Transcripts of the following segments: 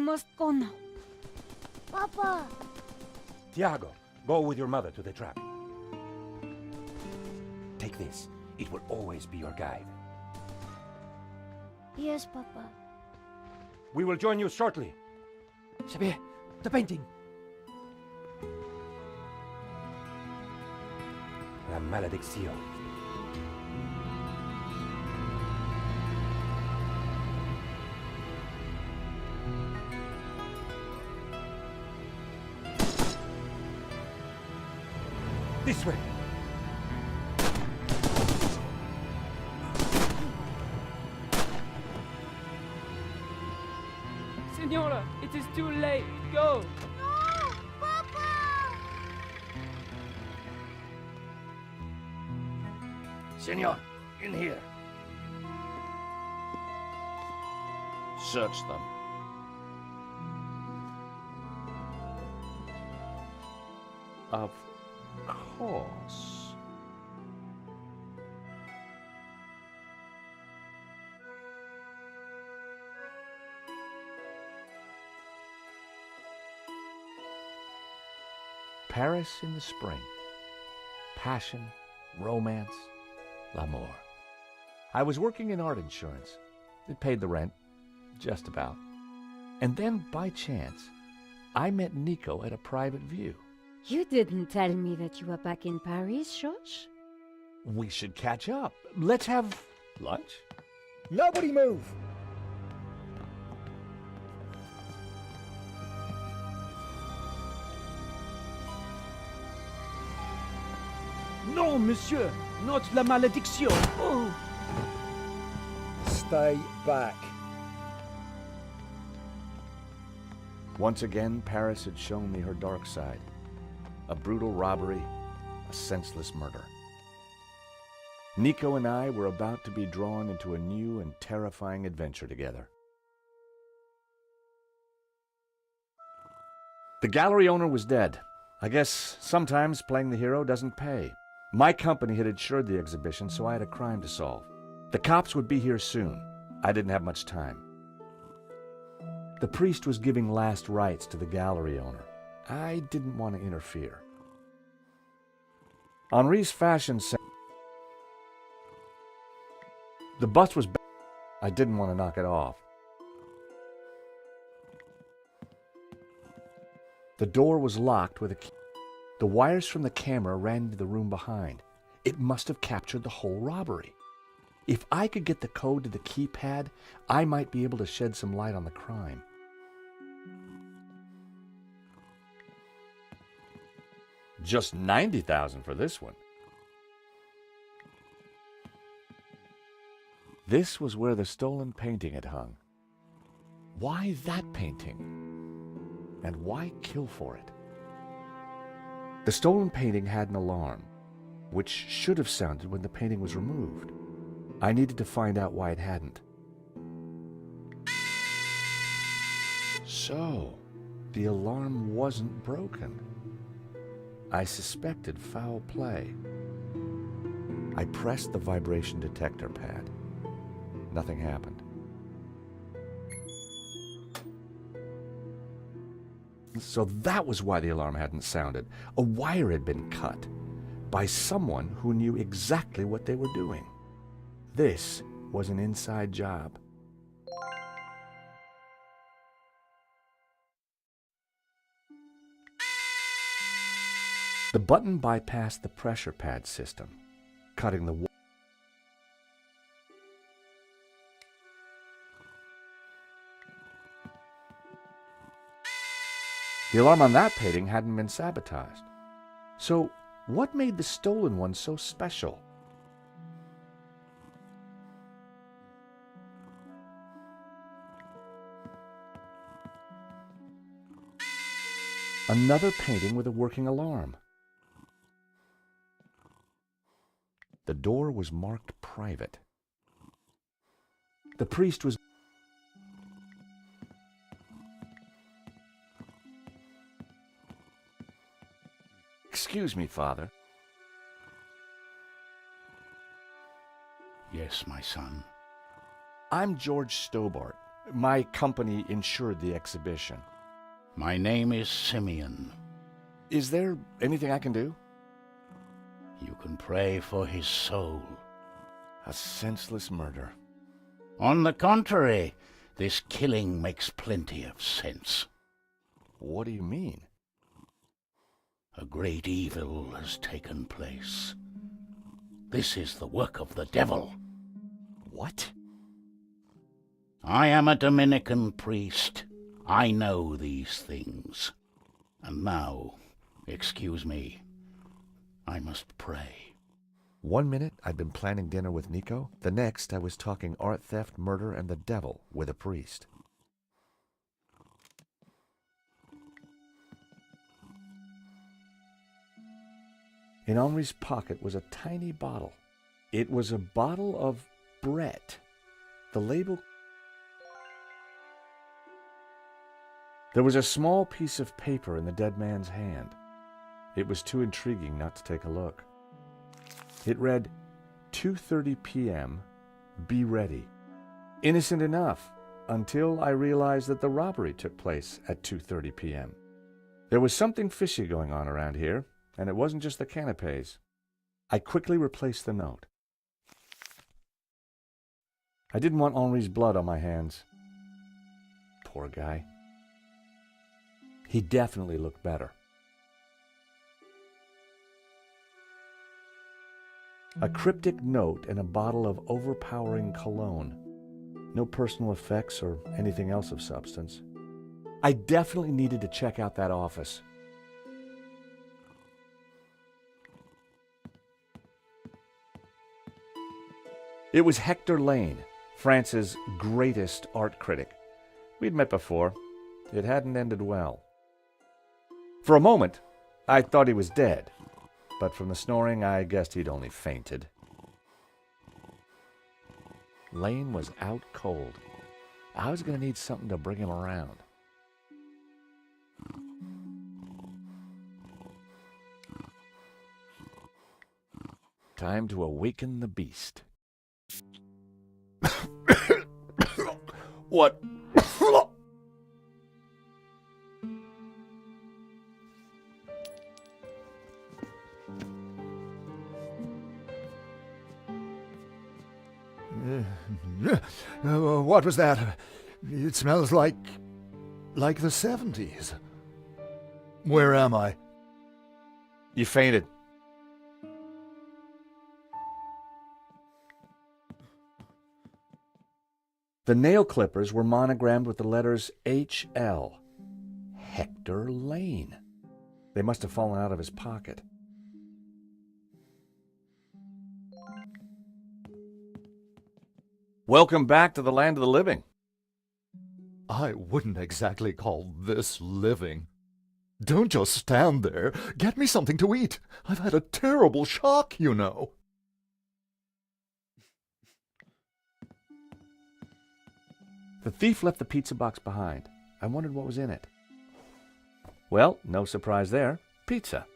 must go now. Papa! Tiago, go with your mother to the trap. Take this. It will always be your guide. Yes, Papa. We will join you shortly. Xavier, the painting. La maledicción. This way. Senora, it is too late. Go! No! Papa! Senor, in here. Search them. Of course. Paris in the spring. Passion, romance, l'amour. I was working in art insurance. It paid the rent, just about. And then, by chance, I met Nico at a private view. You didn't tell me that you were back in Paris, George? We should catch up. Let's have lunch. Nobody move! Non, monsieur! Not la malédiction! Oh! Stay back. Once again, Paris had shown me her dark side. A brutal robbery, a senseless murder. Nico and I were about to be drawn into a new and terrifying adventure together. The gallery owner was dead. I guess sometimes playing the hero doesn't pay. My company had insured the exhibition, so I had a crime to solve. The cops would be here soon. I didn't have much time. The priest was giving last rites to the gallery owner. I didn't want to interfere. Henri's fashion sense. The bust was I didn't want to knock it off. The door was locked with a key. The wires from the camera ran into the room behind. It must have captured the whole robbery. If I could get the code to the keypad, I might be able to shed some light on the crime. Just $90,000 for this one. This was where the stolen painting had hung. Why that painting? And why kill for it? The stolen painting had an alarm, which should have sounded when the painting was removed. I needed to find out why it hadn't. So, the alarm wasn't broken. I suspected foul play. I pressed the vibration detector pad. Nothing happened. So that was why the alarm hadn't sounded. A wire had been cut by someone who knew exactly what they were doing. This was an inside job. The button bypassed the pressure pad system, cutting the wire. The alarm on that painting hadn't been sabotaged. So, what made the stolen one so special? Another painting with a working alarm. The door was marked private. The priest was... Excuse me, Father. Yes, my son. I'm George Stobart. My company insured the exhibition. My name is Simeon. Is there anything I can do? You can pray for his soul. A senseless murder. On the contrary, this killing makes plenty of sense. What do you mean? A great evil has taken place. This is the work of the devil. What? I am a Dominican priest. I know these things. And now, excuse me, I must pray. 1 minute I'd been planning dinner with Nico. The next I was talking art theft, murder, and the devil with a priest. In Henri's pocket was a tiny bottle. It was a bottle of Brett. The label... There was a small piece of paper in the dead man's hand. It was too intriguing not to take a look. It read, 2:30 p.m., be ready. Innocent enough, until I realized that the robbery took place at 2:30 p.m. There was something fishy going on around here, and it wasn't just the canapes. I quickly replaced the note. I didn't want Henri's blood on my hands. Poor guy. He definitely looked better. A cryptic note and a bottle of overpowering cologne. No personal effects or anything else of substance. I definitely needed to check out that office. It was Hector Lane, France's greatest art critic. We'd met before. It hadn't ended well. For a moment, I thought he was dead, but from the snoring, I guessed he'd only fainted. Lane was out cold. I was going to need something to bring him around. Time to awaken the beast. What? What was that? It smells like the 70s. Where am I? You fainted. The nail clippers were monogrammed with the letters H.L. Hector Lane. They must have fallen out of his pocket. Welcome back to the land of the living. I wouldn't exactly call this living. Don't just stand there. Get me something to eat. I've had a terrible shock, you know. The thief left the pizza box behind. I wondered what was in it. Well, no surprise there. Pizza.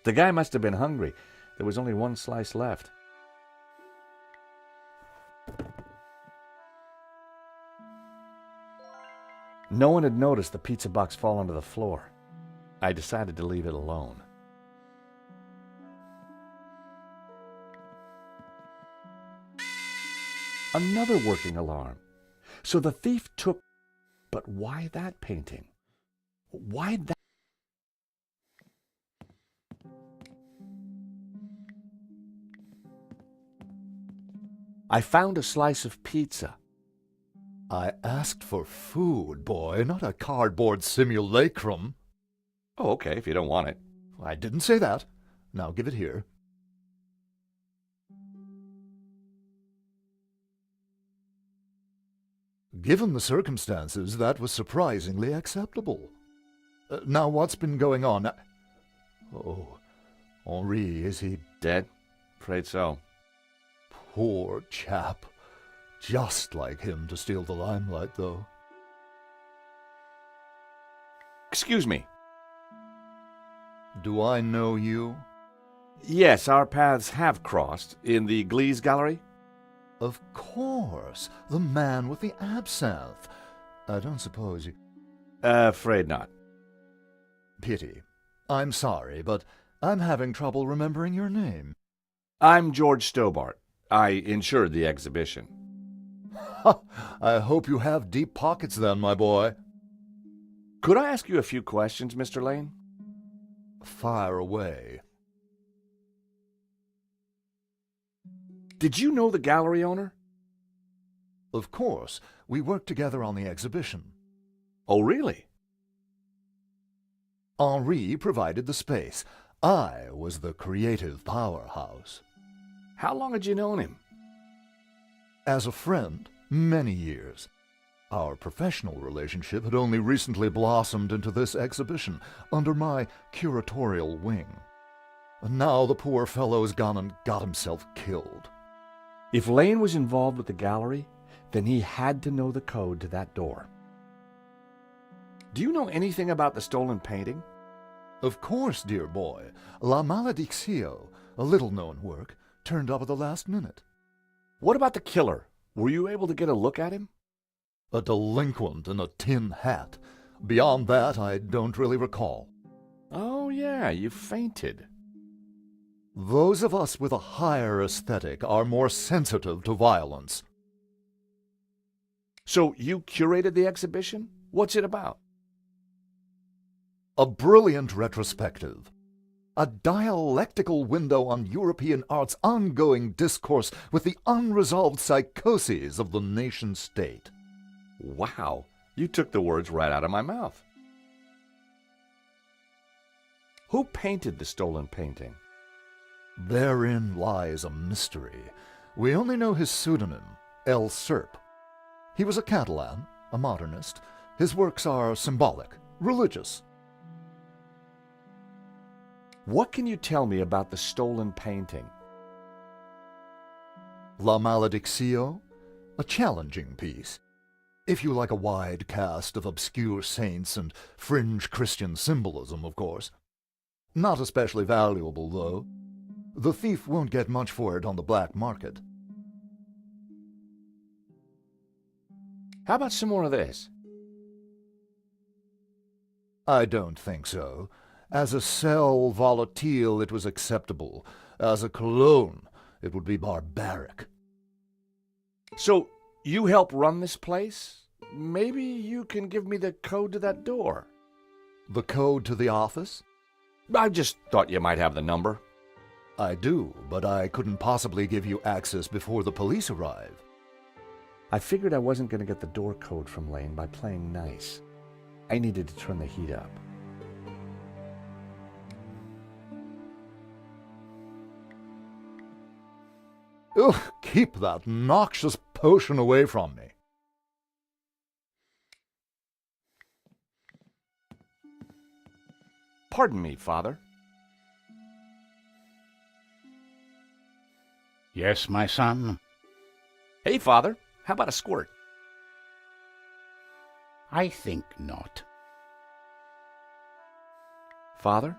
The guy must have been hungry. There was only one slice left. No one had noticed the pizza box fall onto the floor. I decided to leave it alone. Another working alarm. So the thief took... But why that painting? Why that? I found a slice of pizza. I asked for food, boy, not a cardboard simulacrum. Oh, okay, if you don't want it. I didn't say that. Now give it here. Given the circumstances, that was surprisingly acceptable. Now what's been going on? Oh, Henri, is he Dead? Afraid so. poor chap? Just like him to steal the limelight, though. Excuse me. Do I know you? Yes, our paths have crossed in the Glees Gallery. Of course, the man with the absinthe. I don't suppose you... Afraid not. Pity. I'm sorry, but I'm having trouble remembering your name. I'm George Stobart. I insured the exhibition. Ha! I hope you have deep pockets then, my boy. Could I ask you a few questions, Mr. Lane? Fire away. Did you know the gallery owner? Of course, we worked together on the exhibition. Oh, really? Henri provided the space. I was the creative powerhouse. How long had you known him? As a friend, many years. Our professional relationship had only recently blossomed into this exhibition, under my curatorial wing. And now the poor fellow's gone and got himself killed. If Lane was involved with the gallery, then he had to know the code to that door. Do you know anything about the stolen painting? Of course, dear boy. La Maledictio, a little-known work, turned up at the last minute. What about the killer? Were you able to get a look at him? A delinquent in a tin hat. Beyond that, I don't really recall. Oh, yeah, you fainted. Those of us with a higher aesthetic are more sensitive to violence. So you curated the exhibition? What's it about? A brilliant retrospective. A dialectical window on European art's ongoing discourse with the unresolved psychoses of the nation-state. Wow, you took the words right out of my mouth. Who painted the stolen painting? Therein lies a mystery. We only know his pseudonym, El Serp. He was a Catalan, a modernist. His works are symbolic, religious. What can you tell me about the stolen painting? La Maledictio, a challenging piece. If you like a wide cast of obscure saints and fringe Christian symbolism, of course. Not especially valuable, though. The thief won't get much for it on the black market. How about some more of this? I don't think so. As a sel volatile, it was acceptable. As a cologne, it would be barbaric. So, you help run this place? Maybe you can give me the code to that door. The code to the office? I just thought you might have the number. I do, but I couldn't possibly give you access before the police arrive. I figured I wasn't going to get the door code from Lane by playing nice. I needed to turn the heat up. Ugh, keep that noxious potion away from me. Pardon me, Father. Yes, my son? Hey, Father, how about a squirt? I think not. Father?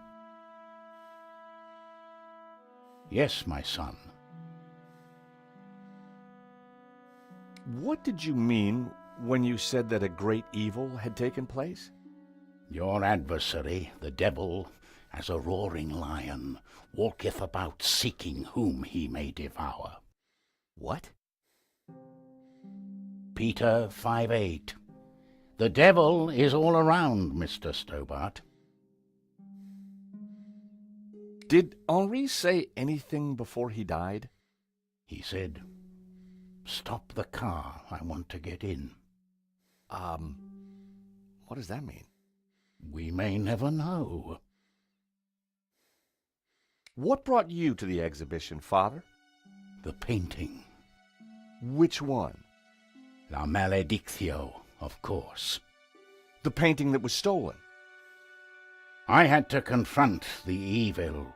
Yes, my son. What did you mean when you said that a great evil had taken place? Your adversary, the devil, as a roaring lion, walketh about seeking whom he may devour. What? Peter 5:8. The devil is all around, Mr. Stobart. Did Henri say anything before he died? He said, "Stop the car, I want to get in." What does that mean? We may never know. What brought you to the exhibition, Father? The painting. Which one? La Maledictio, of course. The painting that was stolen? I had to confront the evil.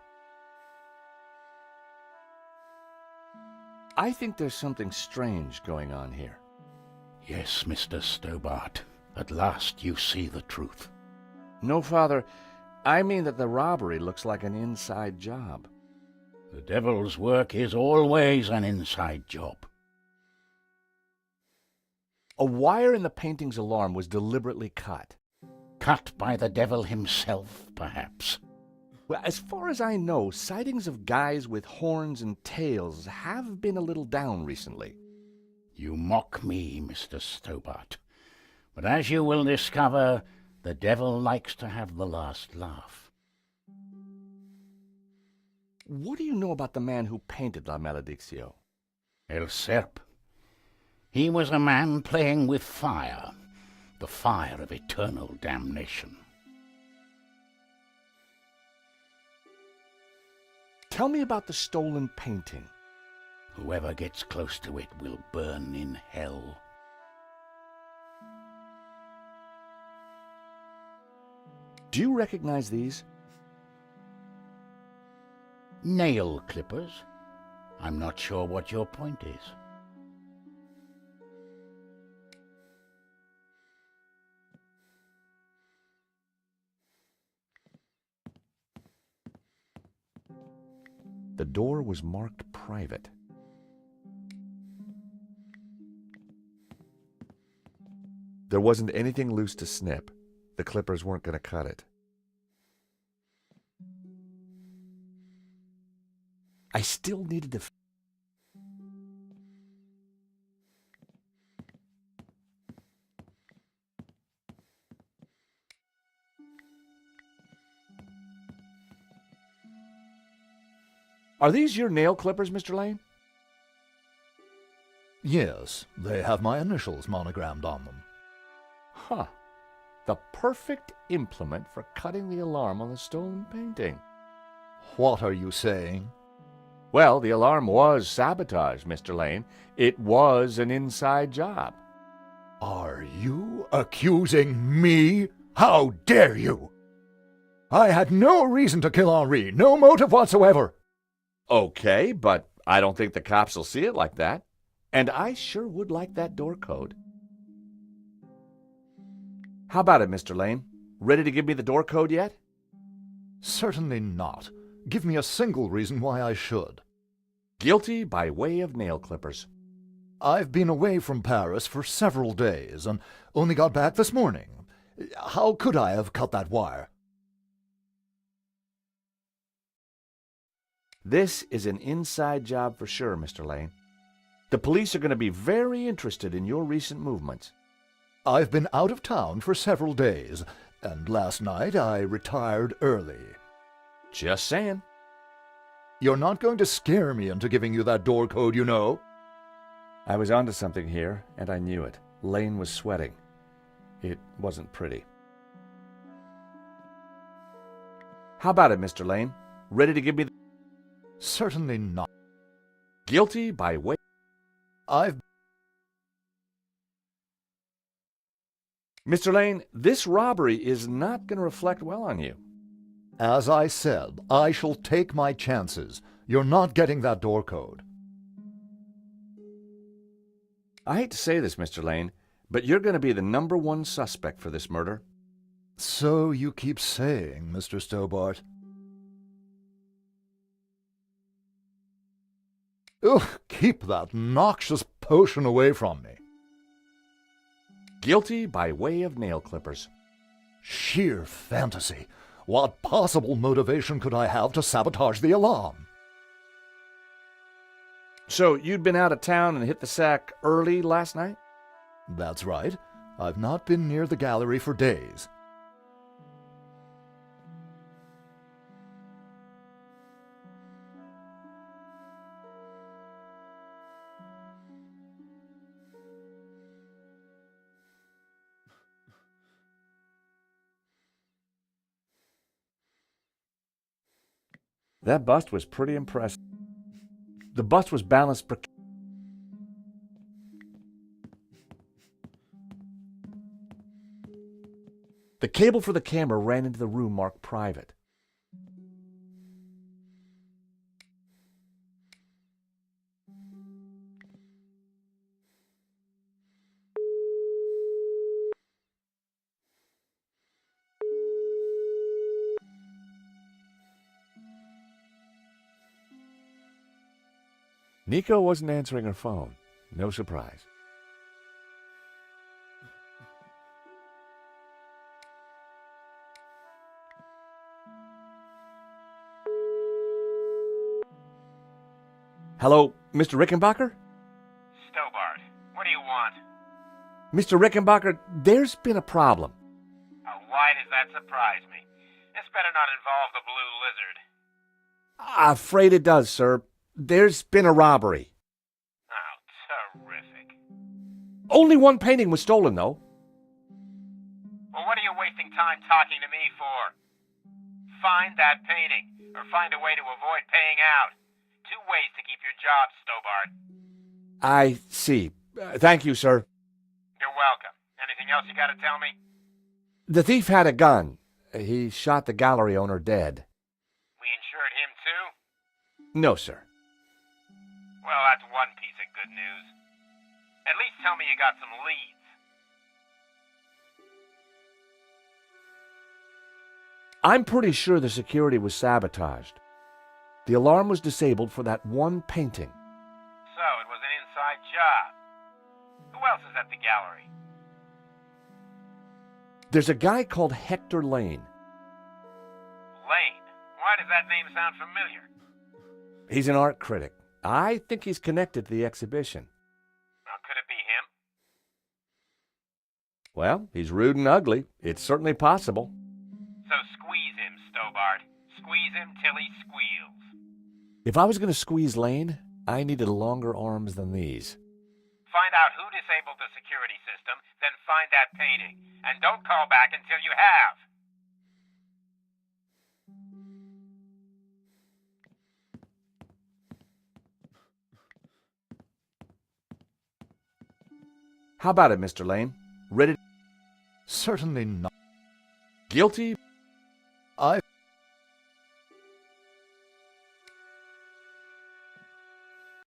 I think there's something strange going on here. Yes, Mr. Stobart. At last you see the truth. No, Father. I mean that the robbery looks like an inside job. The devil's work is always an inside job. A wire in the painting's alarm was deliberately cut. Cut by the devil himself, perhaps. Well, as far as I know, sightings of guys with horns and tails have been a little down recently. You mock me, Mr. Stobart. But as you will discover, the devil likes to have the last laugh. What do you know about the man who painted La Maledictio? El Serp. He was a man playing with fire, the fire of eternal damnation. Tell me about the stolen painting. Whoever gets close to it will burn in hell. Do you recognize these? Nail clippers? I'm not sure what your point is. The door was marked private. There wasn't anything loose to snip. The clippers weren't going to cut it. I still needed to... Are these your nail clippers, Mr. Lane? Yes, they have my initials monogrammed on them. Huh. The perfect implement for cutting the alarm on the stolen painting. What are you saying? Well, the alarm was sabotage, Mr. Lane. It was an inside job. Are you accusing me? How dare you? I had no reason to kill Henri, no motive whatsoever. Okay, but I don't think the cops will see it like that. And I sure would like that door code. How about it, Mr. Lane? Ready to give me the door code yet? Certainly not. Give me a single reason why I should. Guilty by way of nail clippers. I've been away from Paris for several days and only got back this morning. How could I have cut that wire? This is an inside job for sure, Mr. Lane. The police are going to be very interested in your recent movements. I've been out of town for several days, and last night I retired early. Just saying. You're not going to scare me into giving you that door code, you know. I was onto something here, and I knew it. Lane was sweating. It wasn't pretty. How about it, Mr. Lane? Ready to give me the... Certainly not. Guilty by way... I've... Mr. Lane, this robbery is not going to reflect well on you. As I said, I shall take my chances. You're not getting that door code. I hate to say this, Mr. Lane, but you're going to be the #1 suspect for this murder. So you keep saying, Mr. Stobart. Ugh, keep that noxious potion away from me. Guilty by way of nail clippers. Sheer fantasy. What possible motivation could I have to sabotage the alarm? So you'd been out of town and hit the sack early last night? That's right. I've not been near the gallery for days. That bust was pretty impressive. The bust was balanced... The cable for the camera ran into the room marked private. Nico wasn't answering her phone. No surprise. Hello, Mr. Rickenbacker? Stobart, what do you want? Mr. Rickenbacker, there's been a problem. Why does that surprise me? This better not involve the Blue Lizard. Afraid it does, sir. There's been a robbery. Oh, terrific. Only one painting was stolen, though. Well, what are you wasting time talking to me for? Find that painting, or find a way to avoid paying out. 2 ways to keep your job, Stobart. I see. Thank you, sir. You're welcome. Anything else you gotta tell me? The thief had a gun. He shot the gallery owner dead. We insured him too? No, sir. Well, that's one piece of good news. At least tell me you got some leads. I'm pretty sure the security was sabotaged. The alarm was disabled for that one painting. So, it was an inside job. Who else is at the gallery? There's a guy called Hector Lane. Lane. Why does that name sound familiar? He's an art critic. I think he's connected to the exhibition. Now, could it be him? Well, he's rude and ugly. It's certainly possible. So squeeze him, Stobart. Squeeze him till he squeals. If I was going to squeeze Lane, I needed longer arms than these. Find out who disabled the security system, then find that painting. And don't call back until you have. How about it, Mr. Lane? Ready? Certainly not. Guilty?